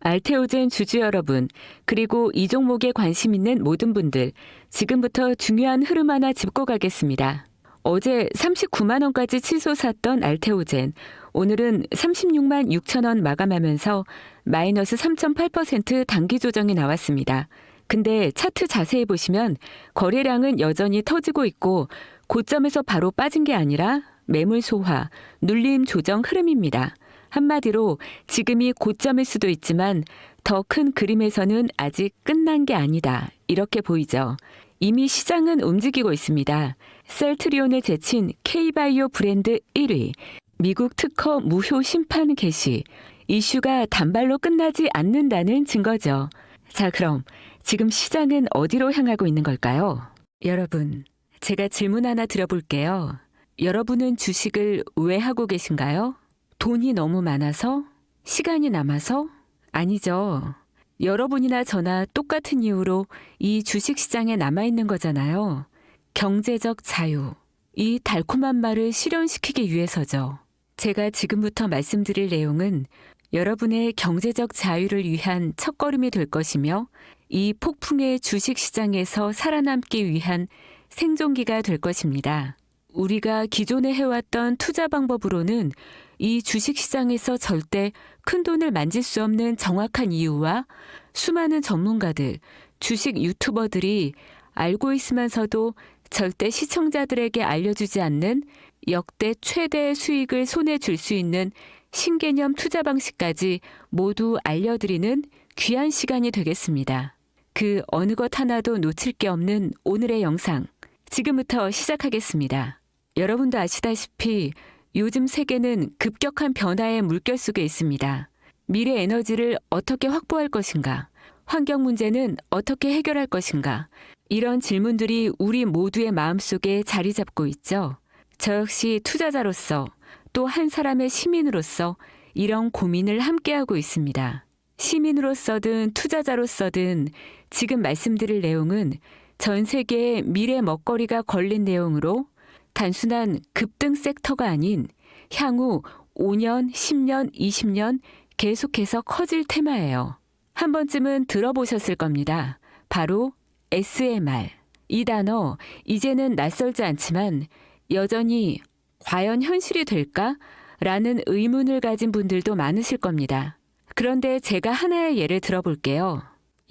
알테오젠 주주 여러분, 그리고 이 종목에 관심 있는 모든 분들, 지금부터 중요한 흐름 하나 짚고 가겠습니다. 어제 39만 원까지 치솟았던 알테오젠, 오늘은 36만 6천 원 마감하면서 마이너스 3.8% 단기 조정이 나왔습니다. 근데 차트 자세히 보시면 거래량은 여전히 터지고 있고 고점에서 바로 빠진 게 아니라 매물 소화, 눌림 조정 흐름입니다. 한마디로 지금이 고점일 수도 있지만 더 큰 그림에서는 아직 끝난 게 아니다. 이렇게 보이죠. 이미 시장은 움직이고 있습니다. 셀트리온을 제친 K바이오 브랜드 1위, 미국 특허 무효 심판 개시, 이슈가 단발로 끝나지 않는다는 증거죠. 자, 그럼 지금 시장은 어디로 향하고 있는 걸까요? 여러분, 제가 질문 하나 드려볼게요. 여러분은 주식을 왜 하고 계신가요? 돈이 너무 많아서? 시간이 남아서? 아니죠. 여러분이나 저나 똑같은 이유로 이 주식시장에 남아있는 거잖아요. 경제적 자유. 이 달콤한 말을 실현시키기 위해서죠. 제가 지금부터 말씀드릴 내용은 여러분의 경제적 자유를 위한 첫걸음이 될 것이며 이 폭풍의 주식시장에서 살아남기 위한 생존기가 될 것입니다. 우리가 기존에 해왔던 투자 방법으로는 이 주식시장에서 절대 큰돈을 만질 수 없는 정확한 이유와 수많은 전문가들, 주식 유튜버들이 알고 있으면서도 절대 시청자들에게 알려주지 않는 역대 최대의 수익을 손에 줄 수 있는 신개념 투자 방식까지 모두 알려드리는 귀한 시간이 되겠습니다. 그 어느 것 하나도 놓칠 게 없는 오늘의 영상, 지금부터 시작하겠습니다. 여러분도 아시다시피 요즘 세계는 급격한 변화의 물결 속에 있습니다. 미래 에너지를 어떻게 확보할 것인가? 환경 문제는 어떻게 해결할 것인가? 이런 질문들이 우리 모두의 마음속에 자리 잡고 있죠. 저 역시 투자자로서 또 한 사람의 시민으로서 이런 고민을 함께하고 있습니다. 시민으로서든 투자자로서든 지금 말씀드릴 내용은 전 세계의 미래 먹거리가 걸린 내용으로 단순한 급등 섹터가 아닌 향후 5년, 10년, 20년 계속해서 커질 테마예요. 한 번쯤은 들어보셨을 겁니다. 바로 SMR. 이 단어 이제는 낯설지 않지만 여전히 과연 현실이 될까? 라는 의문을 가진 분들도 많으실 겁니다. 그런데 제가 하나의 예를 들어볼게요.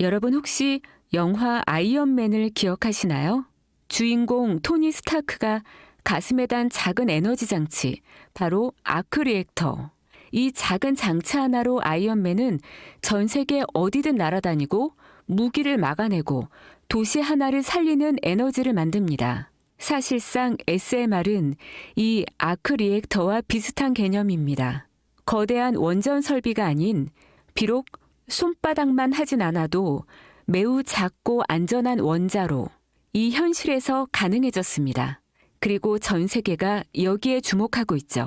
여러분 혹시 영화 아이언맨을 기억하시나요? 주인공 토니 스타크가 가슴에 단 작은 에너지 장치, 바로 아크 리액터. 이 작은 장치 하나로 아이언맨은 전 세계 어디든 날아다니고 무기를 막아내고 도시 하나를 살리는 에너지를 만듭니다. 사실상 SMR은 이 아크 리액터와 비슷한 개념입니다. 거대한 원전 설비가 아닌 비록 손바닥만 하진 않아도 매우 작고 안전한 원자로 이 현실에서 가능해졌습니다. 그리고 전 세계가 여기에 주목하고 있죠.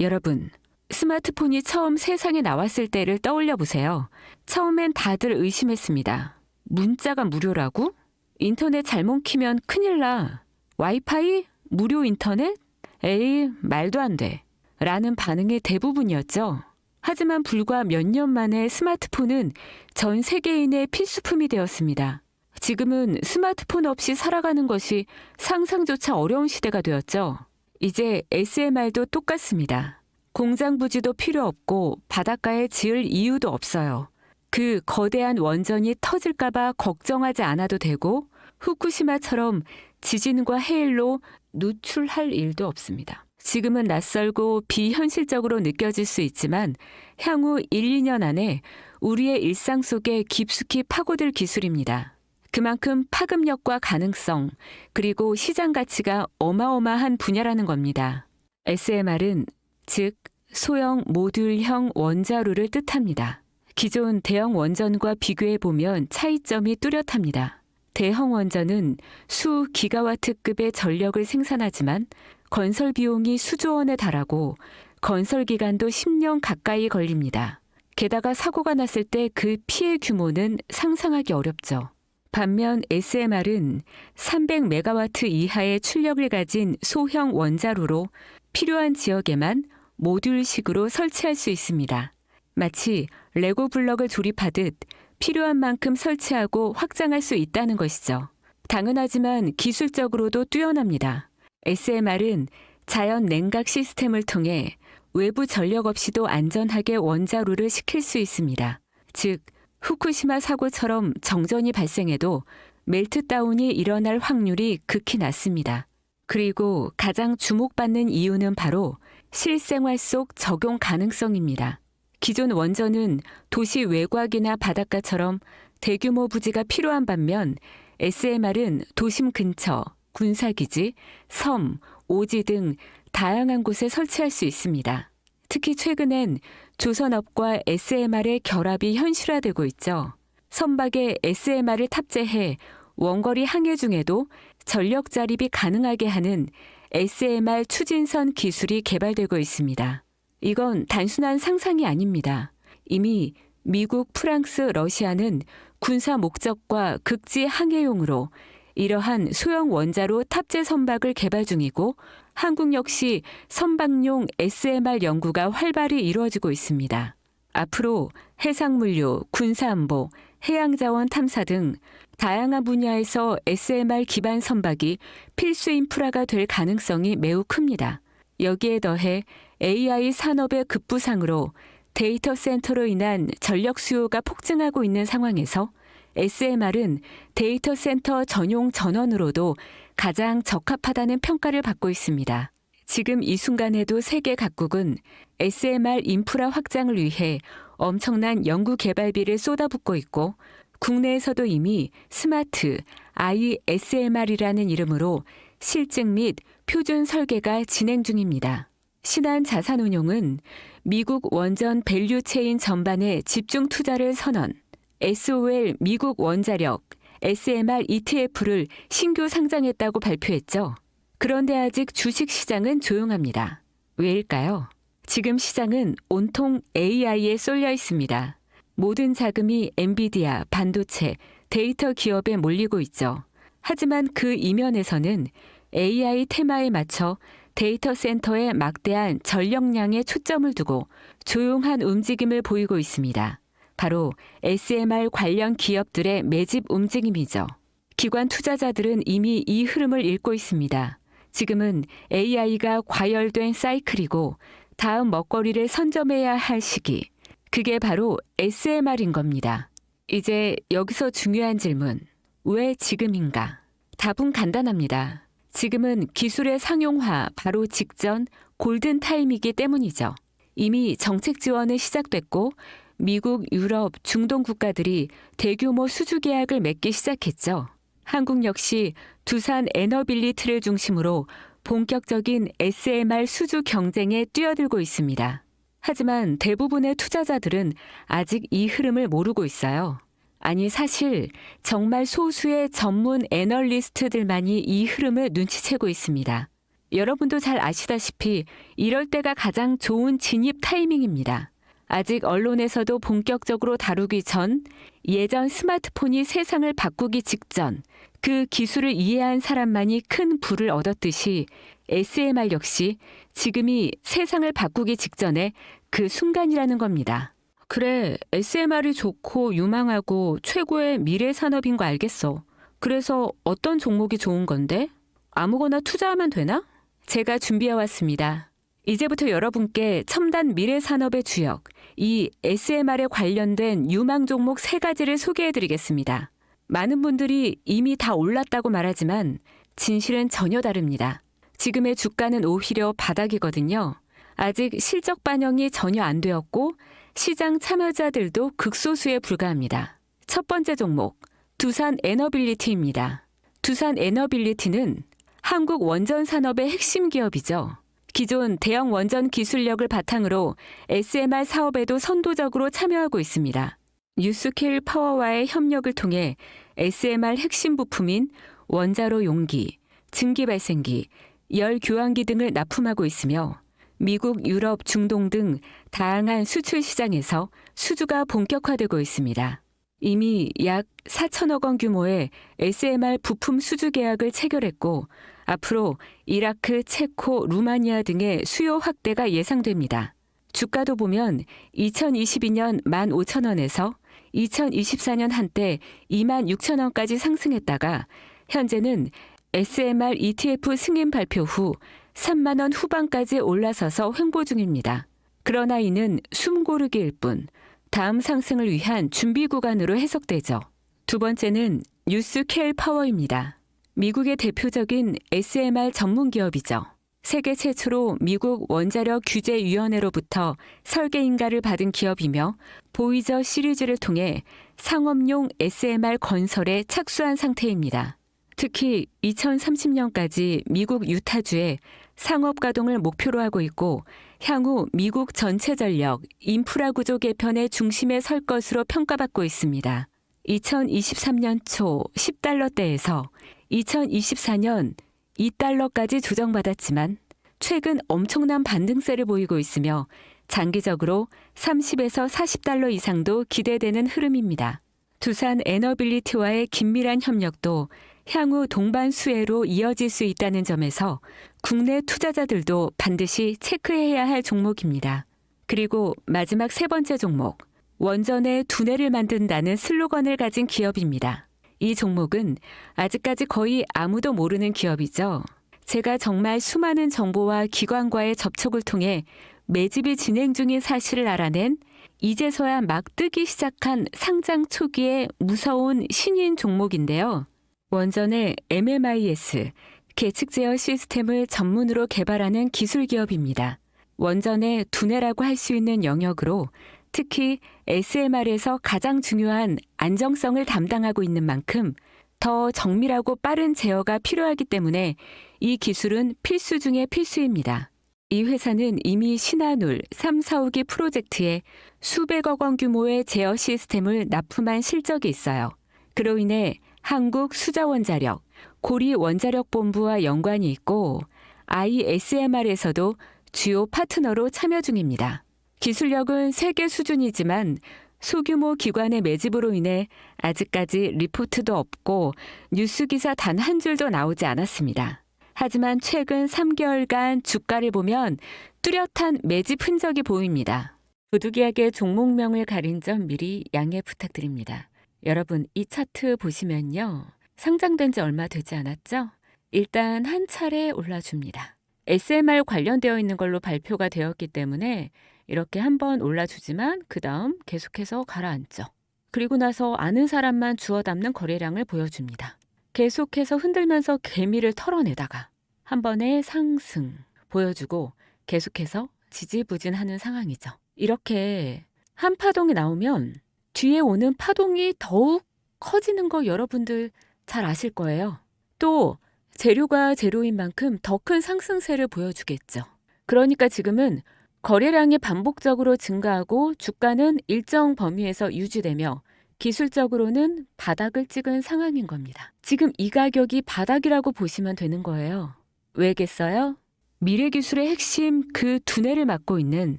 여러분, 스마트폰이 처음 세상에 나왔을 때를 떠올려 보세요. 처음엔 다들 의심했습니다. 문자가 무료라고? 인터넷 잘못 키면 큰일 나. 와이파이? 무료 인터넷? 에이, 말도 안 돼. 라는 반응이 대부분이었죠. 하지만 불과 몇 년 만에 스마트폰은 전 세계인의 필수품이 되었습니다. 지금은 스마트폰 없이 살아가는 것이 상상조차 어려운 시대가 되었죠. 이제 SMR도 똑같습니다. 공장 부지도 필요 없고 바닷가에 지을 이유도 없어요. 그 거대한 원전이 터질까봐 걱정하지 않아도 되고 후쿠시마처럼 지진과 해일로 누출할 일도 없습니다. 지금은 낯설고 비현실적으로 느껴질 수 있지만 향후 1, 2년 안에 우리의 일상 속에 깊숙이 파고들 기술입니다. 그만큼 파급력과 가능성, 그리고 시장 가치가 어마어마한 분야라는 겁니다. SMR은 즉 소형 모듈형 원자로를 뜻합니다. 기존 대형 원전과 비교해보면 차이점이 뚜렷합니다. 대형 원전은 수 기가와트급의 전력을 생산하지만 건설 비용이 수조 원에 달하고 건설 기간도 10년 가까이 걸립니다. 게다가 사고가 났을 때 그 피해 규모는 상상하기 어렵죠. 반면 SMR은 300메가와트 이하의 출력을 가진 소형 원자로로 필요한 지역에만 모듈식으로 설치할 수 있습니다. 마치 레고 블럭을 조립하듯 필요한 만큼 설치하고 확장할 수 있다는 것이죠. 당연하지만 기술적으로도 뛰어납니다. SMR은 자연 냉각 시스템을 통해 외부 전력 없이도 안전하게 원자로를 식힐 수 있습니다. 즉, 후쿠시마 사고처럼 정전이 발생해도 멜트다운이 일어날 확률이 극히 낮습니다. 그리고 가장 주목받는 이유는 바로 실생활 속 적용 가능성입니다. 기존 원전은 도시 외곽이나 바닷가처럼 대규모 부지가 필요한 반면 SMR은 도심 근처, 군사기지, 섬, 오지 등 다양한 곳에 설치할 수 있습니다. 특히 최근엔 조선업과 SMR의 결합이 현실화되고 있죠. 선박에 SMR을 탑재해 원거리 항해 중에도 전력 자립이 가능하게 하는 SMR 추진선 기술이 개발되고 있습니다. 이건 단순한 상상이 아닙니다. 이미 미국, 프랑스, 러시아는 군사 목적과 극지 항해용으로 이러한 소형 원자로 탑재 선박을 개발 중이고 한국 역시 선박용 SMR 연구가 활발히 이루어지고 있습니다. 앞으로 해상물류, 군사안보, 해양자원 탐사 등 다양한 분야에서 SMR 기반 선박이 필수 인프라가 될 가능성이 매우 큽니다. 여기에 더해 AI 산업의 급부상으로 데이터 센터로 인한 전력 수요가 폭증하고 있는 상황에서 SMR은 데이터 센터 전용 전원으로도 가장 적합하다는 평가를 받고 있습니다. 지금 이 순간에도 세계 각국은 SMR 인프라 확장을 위해 엄청난 연구 개발비를 쏟아붓고 있고 국내에서도 이미 스마트 ISMR이라는 이름으로 실증 및 표준 설계가 진행 중입니다. 신한자산운용은 미국 원전 밸류체인 전반에 집중 투자를 선언, SOL 미국 원자력 SMR ETF를 신규 상장했다고 발표했죠. 그런데 아직 주식 시장은 조용합니다. 왜일까요? 지금 시장은 온통 AI에 쏠려 있습니다. 모든 자금이 엔비디아, 반도체, 데이터 기업에 몰리고 있죠. 하지만 그 이면에서는 AI 테마에 맞춰 데이터 센터에 막대한 전력량에 초점을 두고 조용한 움직임을 보이고 있습니다. 바로 SMR 관련 기업들의 매집 움직임이죠. 기관 투자자들은 이미 이 흐름을 읽고 있습니다. 지금은 AI가 과열된 사이클이고 다음 먹거리를 선점해야 할 시기. 그게 바로 SMR인 겁니다. 이제 여기서 중요한 질문. 왜 지금인가? 답은 간단합니다. 지금은 기술의 상용화 바로 직전 골든 타임이기 때문이죠. 이미 정책 지원은 시작됐고 미국, 유럽, 중동 국가들이 대규모 수주 계약을 맺기 시작했죠. 한국 역시 두산 에너빌리티를 중심으로 본격적인 SMR 수주 경쟁에 뛰어들고 있습니다. 하지만 대부분의 투자자들은 아직 이 흐름을 모르고 있어요. 아니 사실 정말 소수의 전문 애널리스트들만이 이 흐름을 눈치채고 있습니다. 여러분도 잘 아시다시피 이럴 때가 가장 좋은 진입 타이밍입니다. 아직 언론에서도 본격적으로 다루기 전, 예전 스마트폰이 세상을 바꾸기 직전, 그 기술을 이해한 사람만이 큰 부를 얻었듯이 SMR 역시 지금이 세상을 바꾸기 직전에 그 순간이라는 겁니다. 그래, SMR이 좋고 유망하고 최고의 미래 산업인 거 알겠어. 그래서 어떤 종목이 좋은 건데? 아무거나 투자하면 되나? 제가 준비해왔습니다. 이제부터 여러분께 첨단 미래 산업의 주역, 이 SMR에 관련된 유망 종목 3가지를 소개해드리겠습니다. 많은 분들이 이미 다 올랐다고 말하지만 진실은 전혀 다릅니다. 지금의 주가는 오히려 바닥이거든요. 아직 실적 반영이 전혀 안 되었고 시장 참여자들도 극소수에 불과합니다. 첫 번째 종목, 두산 에너빌리티입니다. 두산 에너빌리티는 한국 원전 산업의 핵심 기업이죠. 기존 대형 원전 기술력을 바탕으로 SMR 사업에도 선도적으로 참여하고 있습니다. 뉴스케일 파워와의 협력을 통해 SMR 핵심 부품인 원자로 용기, 증기 발생기, 열 교환기 등을 납품하고 있으며 미국, 유럽, 중동 등 다양한 수출 시장에서 수주가 본격화되고 있습니다. 이미 약 4천억 원 규모의 SMR 부품 수주 계약을 체결했고 앞으로 이라크, 체코, 루마니아 등의 수요 확대가 예상됩니다. 주가도 보면 2022년 15,000원에서 2024년 한때 26,000원까지 상승했다가 현재는 SMR ETF 승인 발표 후 3만 원 후반까지 올라서서 횡보 중입니다. 그러나 이는 숨고르기일 뿐 다음 상승을 위한 준비 구간으로 해석되죠. 두 번째는 뉴스케일 파워입니다. 미국의 대표적인 SMR 전문 기업이죠. 세계 최초로 미국 원자력 규제위원회로부터 설계 인가를 받은 기업이며 보이저 시리즈를 통해 상업용 SMR 건설에 착수한 상태입니다. 특히 2030년까지 미국 유타주에 상업 가동을 목표로 하고 있고 향후 미국 전체 전력, 인프라 구조 개편의 중심에 설 것으로 평가받고 있습니다. 2023년 초 10달러대에서 2024년 2달러까지 조정받았지만 최근 엄청난 반등세를 보이고 있으며 장기적으로 30에서 40달러 이상도 기대되는 흐름입니다. 두산 에너빌리티와의 긴밀한 협력도 향후 동반 수혜로 이어질 수 있다는 점에서 국내 투자자들도 반드시 체크해야 할 종목입니다. 그리고 마지막 세 번째 종목, 원전의 두뇌를 만든다는 슬로건을 가진 기업입니다. 이 종목은 아직까지 거의 아무도 모르는 기업이죠. 제가 정말 수많은 정보와 기관과의 접촉을 통해 매집이 진행 중인 사실을 알아낸 이제서야 막 뜨기 시작한 상장 초기의 무서운 신인 종목인데요. 원전의 MMIS, 계측 제어 시스템을 전문으로 개발하는 기술 기업입니다. 원전의 두뇌라고 할 수 있는 영역으로 특히 SMR에서 가장 중요한 안정성을 담당하고 있는 만큼 더 정밀하고 빠른 제어가 필요하기 때문에 이 기술은 필수 중의 필수입니다. 이 회사는 이미 신한울 3, 4호기 프로젝트에 수백억 원 규모의 제어 시스템을 납품한 실적이 있어요. 그로 인해 한국수자원자력, 고리원자력본부와 연관이 있고 ISMR에서도 주요 파트너로 참여 중입니다. 기술력은 세계 수준이지만 소규모 기관의 매집으로 인해 아직까지 리포트도 없고 뉴스 기사 단 한 줄도 나오지 않았습니다. 하지만 최근 3개월간 주가를 보면 뚜렷한 매집 흔적이 보입니다. 부득이하게 종목명을 가린 점 미리 양해 부탁드립니다. 여러분, 이 차트 보시면요. 상장된 지 얼마 되지 않았죠? 일단 한 차례 올라줍니다. SMR 관련되어 있는 걸로 발표가 되었기 때문에 이렇게 한번 올라주지만 그 다음 계속해서 가라앉죠. 그리고 나서 아는 사람만 주워 담는 거래량을 보여줍니다. 계속해서 흔들면서 개미를 털어내다가 한 번의 상승 보여주고 계속해서 지지부진하는 상황이죠. 이렇게 한 파동이 나오면 뒤에 오는 파동이 더욱 커지는 거 여러분들 잘 아실 거예요. 또 재료가 재료인 만큼 더 큰 상승세를 보여주겠죠. 그러니까 지금은 거래량이 반복적으로 증가하고 주가는 일정 범위에서 유지되며 기술적으로는 바닥을 찍은 상황인 겁니다. 지금 이 가격이 바닥이라고 보시면 되는 거예요. 왜겠어요? 미래기술의 핵심 그 두뇌를 맡고 있는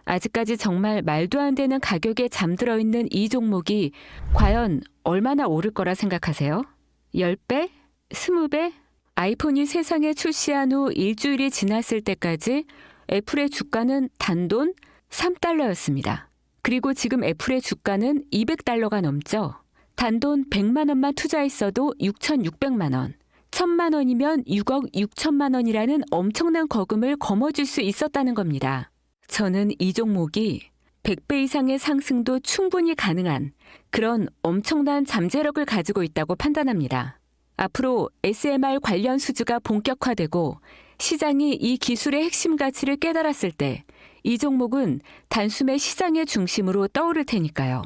아직까지 정말 말도 안 되는 가격에 잠들어 있는 이 종목이 과연 얼마나 오를 거라 생각하세요? 10배? 20배? 아이폰이 세상에 출시한 후 일주일이 지났을 때까지 애플의 주가는 단돈 3달러였습니다. 그리고 지금 애플의 주가는 200달러가 넘죠. 단돈 100만 원만 투자했어도 6,600만 원. 1,000만 원이면 6억 6천만 원이라는 엄청난 거금을 거머쥘 수 있었다는 겁니다. 저는 이 종목이 100배 이상의 상승도 충분히 가능한 그런 엄청난 잠재력을 가지고 있다고 판단합니다. 앞으로 SMR 관련 수주가 본격화되고 시장이 이 기술의 핵심 가치를 깨달았을 때 이 종목은 단숨에 시장의 중심으로 떠오를 테니까요.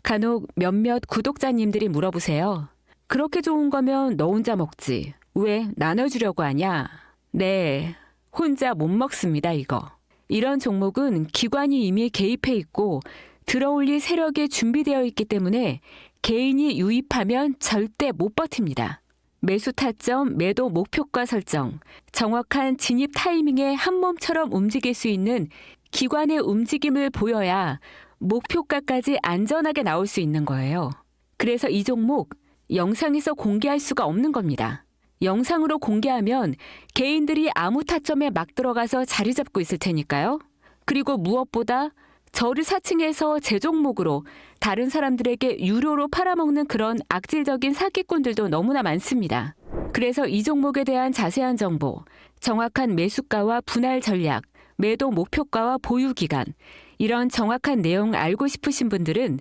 간혹 몇몇 구독자님들이 물어보세요. 그렇게 좋은 거면 너 혼자 먹지. 왜 나눠주려고 하냐? 네, 혼자 못 먹습니다, 이거. 이런 종목은 기관이 이미 개입해 있고 들어올릴 세력이 준비되어 있기 때문에 개인이 유입하면 절대 못 버팁니다. 매수 타점, 매도 목표가 설정, 정확한 진입 타이밍에 한 몸처럼 움직일 수 있는 기관의 움직임을 보여야 목표가까지 안전하게 나올 수 있는 거예요. 그래서 이 종목 영상에서 공개할 수가 없는 겁니다. 영상으로 공개하면 개인들이 아무 타점에 막 들어가서 자리 잡고 있을 테니까요. 그리고 무엇보다 저를 사칭해서 제 종목으로 다른 사람들에게 유료로 팔아먹는 그런 악질적인 사기꾼들도 너무나 많습니다. 그래서 이 종목에 대한 자세한 정보, 정확한 매수가와 분할 전략, 매도 목표가와 보유 기간, 이런 정확한 내용 알고 싶으신 분들은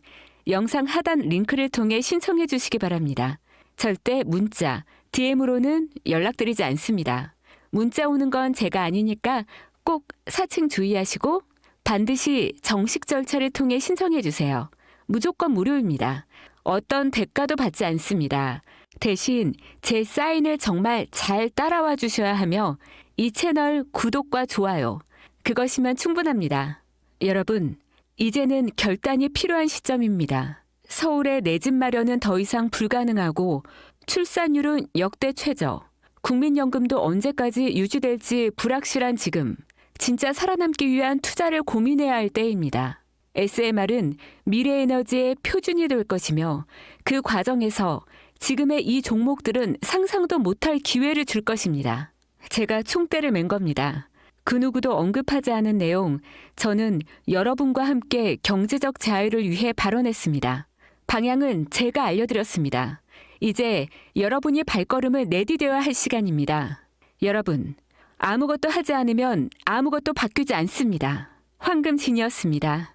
영상 하단 링크를 통해 신청해 주시기 바랍니다. 절대 문자, DM으로는 연락드리지 않습니다. 문자 오는 건 제가 아니니까 꼭 사칭 주의하시고 반드시 정식 절차를 통해 신청해 주세요. 무조건 무료입니다. 어떤 대가도 받지 않습니다. 대신 제 사인을 정말 잘 따라와 주셔야 하며 이 채널 구독과 좋아요, 그것이면 충분합니다. 여러분, 이제는 결단이 필요한 시점입니다. 서울의 내 집 마련은 더 이상 불가능하고 출산율은 역대 최저, 국민연금도 언제까지 유지될지 불확실한 지금, 진짜 살아남기 위한 투자를 고민해야 할 때입니다. SMR은 미래에너지의 표준이 될 것이며 그 과정에서 지금의 이 종목들은 상상도 못할 기회를 줄 것입니다. 제가 총대를 맨 겁니다. 그 누구도 언급하지 않은 내용, 저는 여러분과 함께 경제적 자유를 위해 발언했습니다. 방향은 제가 알려드렸습니다. 이제 여러분이 발걸음을 내디뎌야 할 시간입니다. 여러분, 아무것도 하지 않으면 아무것도 바뀌지 않습니다. 황금진이었습니다.